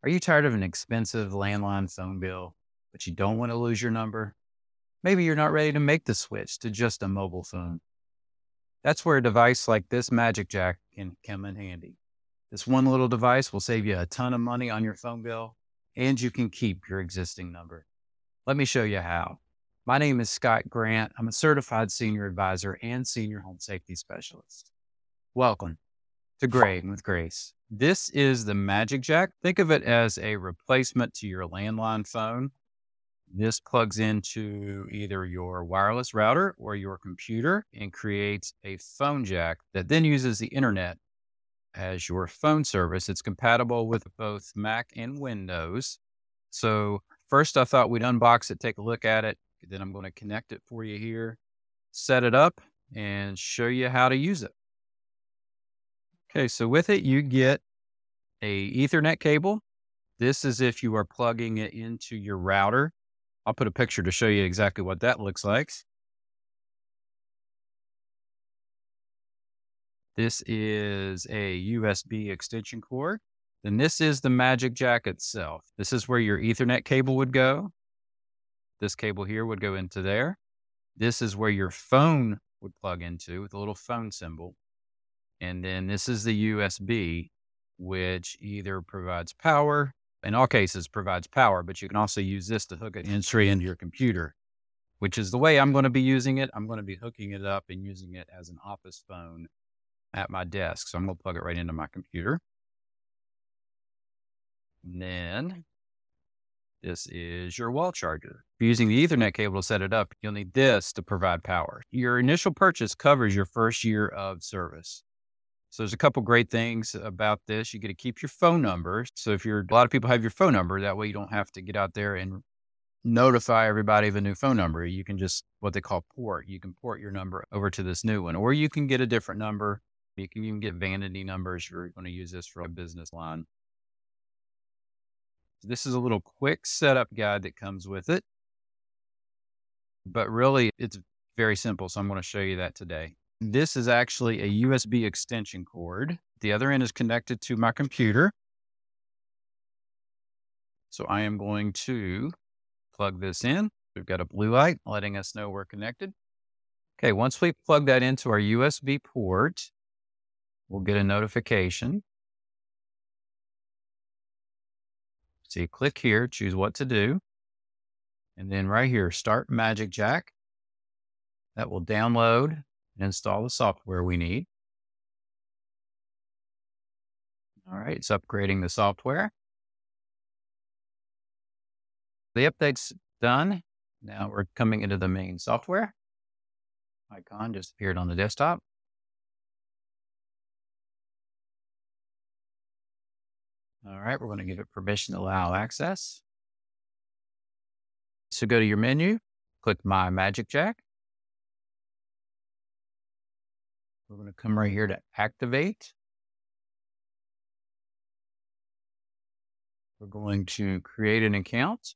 Are you tired of an expensive landline phone bill, but you don't want to lose your number? Maybe you're not ready to make the switch to just a mobile phone. That's where a device like this magicJack can come in handy. This one little device will save you a ton of money on your phone bill, and you can keep your existing number. Let me show you how. My name is Scott Grant. I'm a certified senior advisor and senior home safety specialist. Welcome to Gray with Grace. This is the magicJack. Think of it as a replacement to your landline phone. This plugs into either your wireless router or your computer and creates a phone jack that then uses the internet as your phone service. It's compatible with both Mac and Windows. So first I thought we'd unbox it, take a look at it. Then I'm going to connect it for you here, set it up, and show you how to use it. Okay, so with it, you get a Ethernet cable. This is if you are plugging it into your router. I'll put a picture to show you exactly what that looks like. This is a USB extension cord. Then this is the magicJack itself. This is where your Ethernet cable would go. This cable here would go into there. This is where your phone would plug into with a little phone symbol. And then this is the USB, which either provides power, in all cases provides power, but you can also use this to hook it straight into your computer, which is the way I'm going to be using it. I'm going to be hooking it up and using it as an office phone at my desk. So I'm going to plug it right into my computer. And then this is your wall charger. If you're using the Ethernet cable to set it up, you'll need this to provide power. Your initial purchase covers your first year of service. So there's a couple great things about this. You get to keep your phone number. So if a lot of people have your phone number, that way you don't have to get out there and notify everybody of a new phone number. You can just what they call port. You can port your number over to this new one, or you can get a different number. You can even get vanity numbers if you're going to use this for a business line. This is a little quick setup guide that comes with it, but really it's very simple. So I'm going to show you that today. This is actually a USB extension cord. The other end is connected to my computer. So I am going to plug this in. We've got a blue light letting us know we're connected. Okay, once we plug that into our USB port, we'll get a notification. So you click here, choose what to do. And then right here, start magicJack. That will download and install the software we need. All right, it's upgrading the software. The update's done. Now we're coming into the main software. Icon just appeared on the desktop. All right, we're going to give it permission to allow access. So go to your menu, click My magicJack. We're going to come right here to activate. We're going to create an account.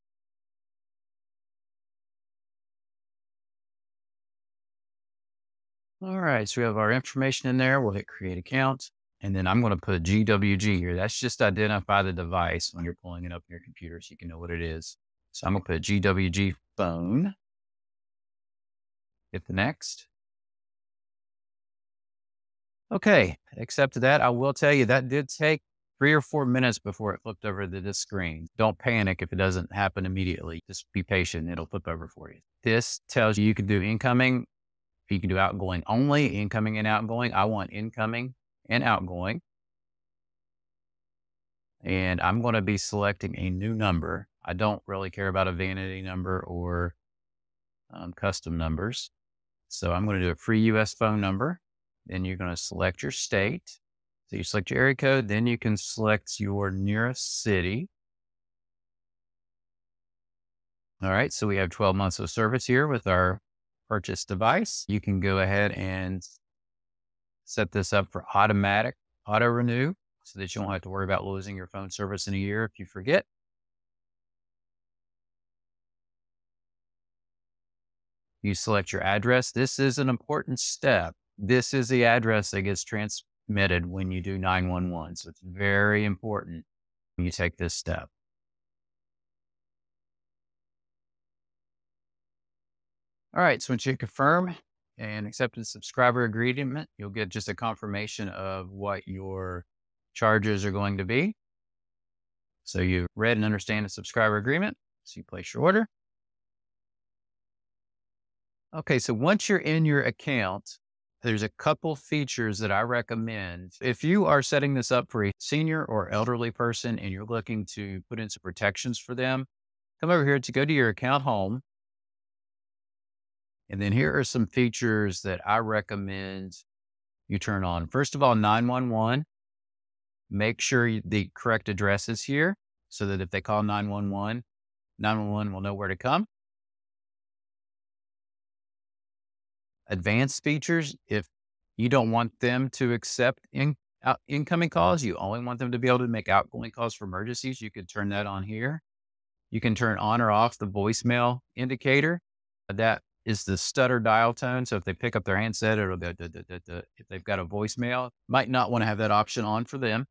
All right, so we have our information in there. We'll hit create account. And then I'm going to put GWG here. That's just to identify the device when you're pulling it up in your computer so you can know what it is. So I'm going to put GWG phone. Hit the next. Okay, accepted that. I will tell you that did take 3 or 4 minutes before it flipped over to this screen. Don't panic if it doesn't happen immediately. Just be patient. It'll flip over for you. This tells you can do incoming. You can do outgoing only, incoming and outgoing. I want incoming and outgoing. And I'm going to be selecting a new number. I don't really care about a vanity number or custom numbers. So I'm going to do a free US phone number. Then you're going to select your state. So you select your area code, then you can select your nearest city. All right, so we have 12 months of service here with our purchase device. You can go ahead and set this up for automatic auto renew so that you don't have to worry about losing your phone service in a year if you forget. You select your address. This is an important step. This is the address that gets transmitted when you do 911. So it's very important. when you take this step. All right, so once you confirm and accept the subscriber agreement, you'll get just a confirmation of what your charges are going to be. So you read and understand the subscriber agreement. So you place your order. Okay, so once you're in your account, there's a couple features that I recommend. If you are setting this up for a senior or elderly person and you're looking to put in some protections for them, come over here to go to your account home. And then here are some features that I recommend you turn on. First of all, 911. Make sure the correct address is here so that if they call 911, 911 will know where to come. Advanced features, if you don't want them to accept incoming calls, you only want them to be able to make outgoing calls for emergencies, you could turn that on here. You can turn on or off the voicemail indicator. That is the stutter dial tone. So if they pick up their handset, it'll go, if they've got a voicemail, might not want to have that option on for them.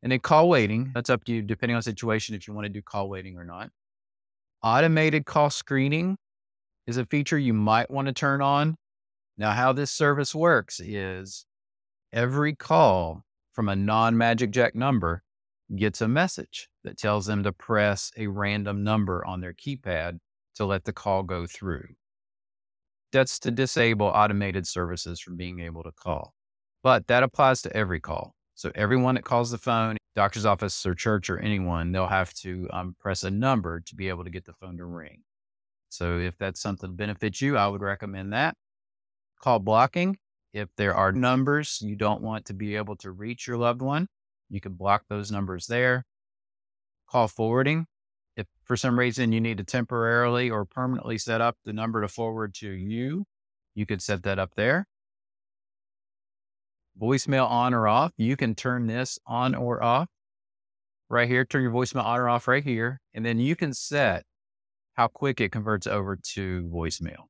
And then call waiting, that's up to you depending on the situation if you want to do call waiting or not. Automated call screening is a feature you might want to turn on. Now, how this service works is every call from a non-magicJack number gets a message that tells them to press a random number on their keypad to let the call go through. That's to disable automated services from being able to call. But that applies to every call. So everyone that calls the phone, doctor's office or church or anyone, they'll have to press a number to be able to get the phone to ring. So if that's something that benefits you, I would recommend that. Call blocking. If there are numbers you don't want to be able to reach your loved one, you can block those numbers there. Call forwarding. If for some reason you need to temporarily or permanently set up the number to forward to you, you could set that up there. Voicemail on or off. You can turn this on or off right here. Turn your voicemail on or off right here. And then you can set how quick it converts over to voicemail.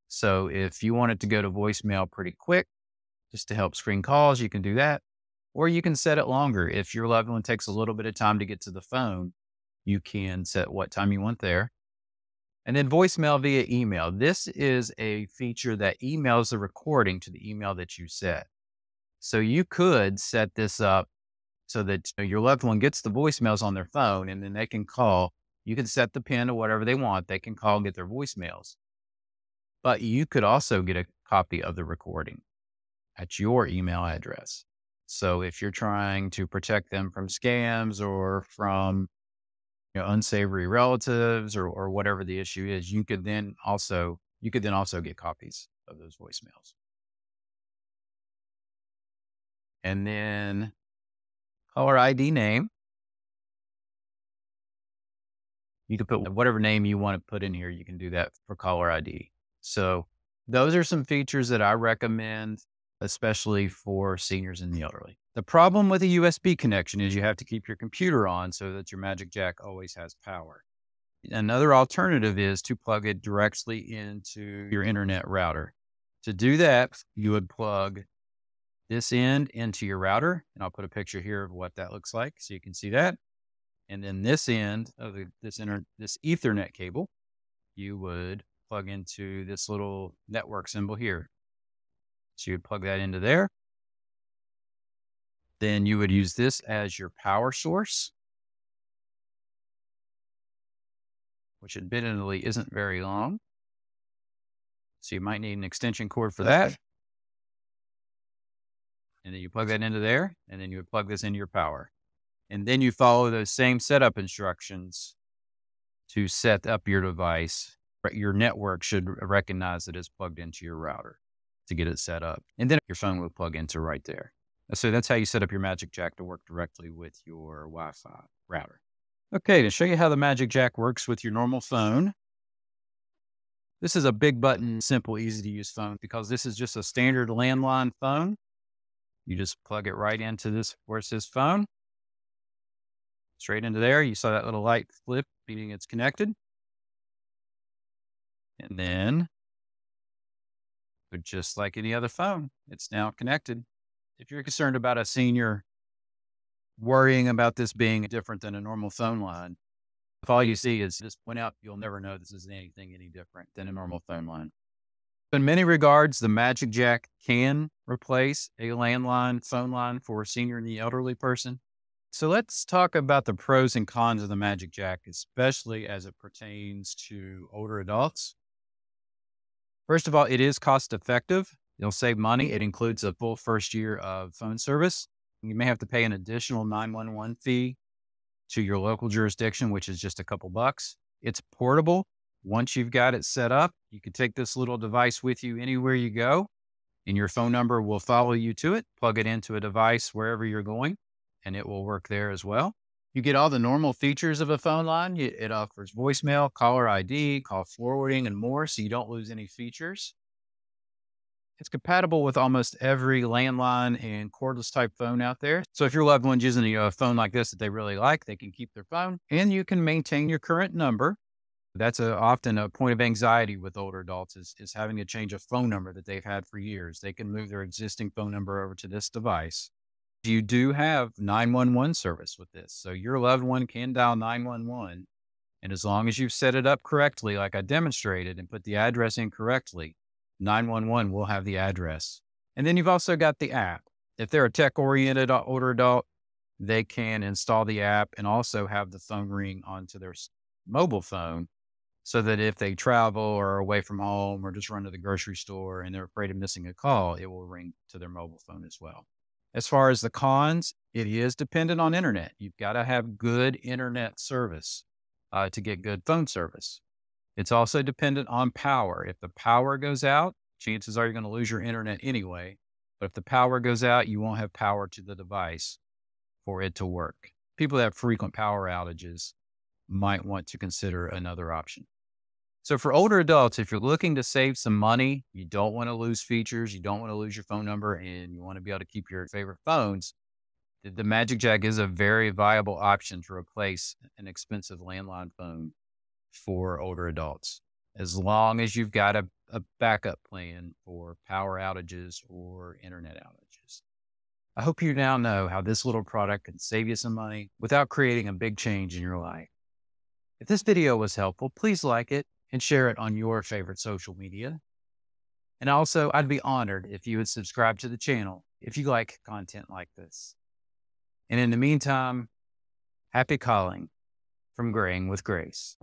So if you want it to go to voicemail pretty quick, just to help screen calls, you can do that. Or you can set it longer. If your loved one takes a little bit of time to get to the phone, you can set what time you want there. And then voicemail via email. This is a feature that emails the recording to the email that you set. So you could set this up so that your loved one gets the voicemails on their phone and then they can call. You can set the pin to whatever they want. They can call and get their voicemails. But you could also get a copy of the recording at your email address. So if you're trying to protect them from scams or from unsavory relatives or whatever the issue is, you could then also get copies of those voicemails. And then caller ID name. You can put whatever name you want to put in here. You can do that for caller ID. So those are some features that I recommend, especially for seniors and the elderly. The problem with a USB connection is you have to keep your computer on so that your magicJack always has power. Another alternative is to plug it directly into your internet router. To do that, you would plug this end into your router, and I'll put a picture here of what that looks like so you can see that. And then this end of this Ethernet cable, you would plug into this little network symbol here. So you would plug that into there. Then you would use this as your power source, which admittedly isn't very long. So you might need an extension cord for that. And then you plug that into there, and then you would plug this into your power. And then you follow those same setup instructions to set up your device. Your network should recognize that it's plugged into your router to get it set up. And then your phone will plug into right there. So that's how you set up your magicJack to work directly with your Wi-Fi router. Okay, to show you how the magicJack works with your normal phone. This is a big button, simple, easy to use phone because this is just a standard landline phone. You just plug it right into this where it says phone. Straight into there. You saw that little light flip, meaning it's connected. And then, but just like any other phone, it's now connected. If you're concerned about a senior worrying about this being different than a normal phone line. If all you see is this point out, you'll never know this is anything any different than a normal phone line. In many regards, the magicJack can replace a landline phone line for a senior and the elderly person. So let's talk about the pros and cons of the magicJack, especially as it pertains to older adults. First of all, it is cost effective. You'll save money. It includes a full first year of phone service. You may have to pay an additional 911 fee to your local jurisdiction, which is just a couple bucks. It's portable. Once you've got it set up, you can take this little device with you anywhere you go, and your phone number will follow you to it. Plug it into a device wherever you're going, and it will work there as well. You get all the normal features of a phone line. It offers voicemail, caller ID, call forwarding, and more, so you don't lose any features. It's compatible with almost every landline and cordless type phone out there. So if your loved one's using a phone like this that they really like, they can keep their phone, and you can maintain your current number. That's often a point of anxiety with older adults is having to change a phone number that they've had for years. They can move their existing phone number over to this device. You do have 911 service with this. So your loved one can dial 911. And as long as you've set it up correctly, like I demonstrated, and put the address in correctly, 911 will have the address. And then you've also got the app. If they're a tech-oriented older adult, they can install the app and also have the phone ring onto their mobile phone, so that if they travel or are away from home or just run to the grocery store and they're afraid of missing a call, it will ring to their mobile phone as well. As far as the cons, it is dependent on internet. You've got to have good internet service to get good phone service. It's also dependent on power. If the power goes out, chances are you're going to lose your internet anyway. But if the power goes out, you won't have power to the device for it to work. People that have frequent power outages might want to consider another option. So for older adults, if you're looking to save some money, you don't want to lose features, you don't want to lose your phone number, and you want to be able to keep your favorite phones, the magicJack is a very viable option to replace an expensive landline phone for older adults, as long as you've got a backup plan for power outages or internet outages. I hope you now know how this little product can save you some money without creating a big change in your life. If this video was helpful, please like it and share it on your favorite social media. And also, I'd be honored if you would subscribe to the channel if you like content like this. And in the meantime, happy calling from Graying with Grace.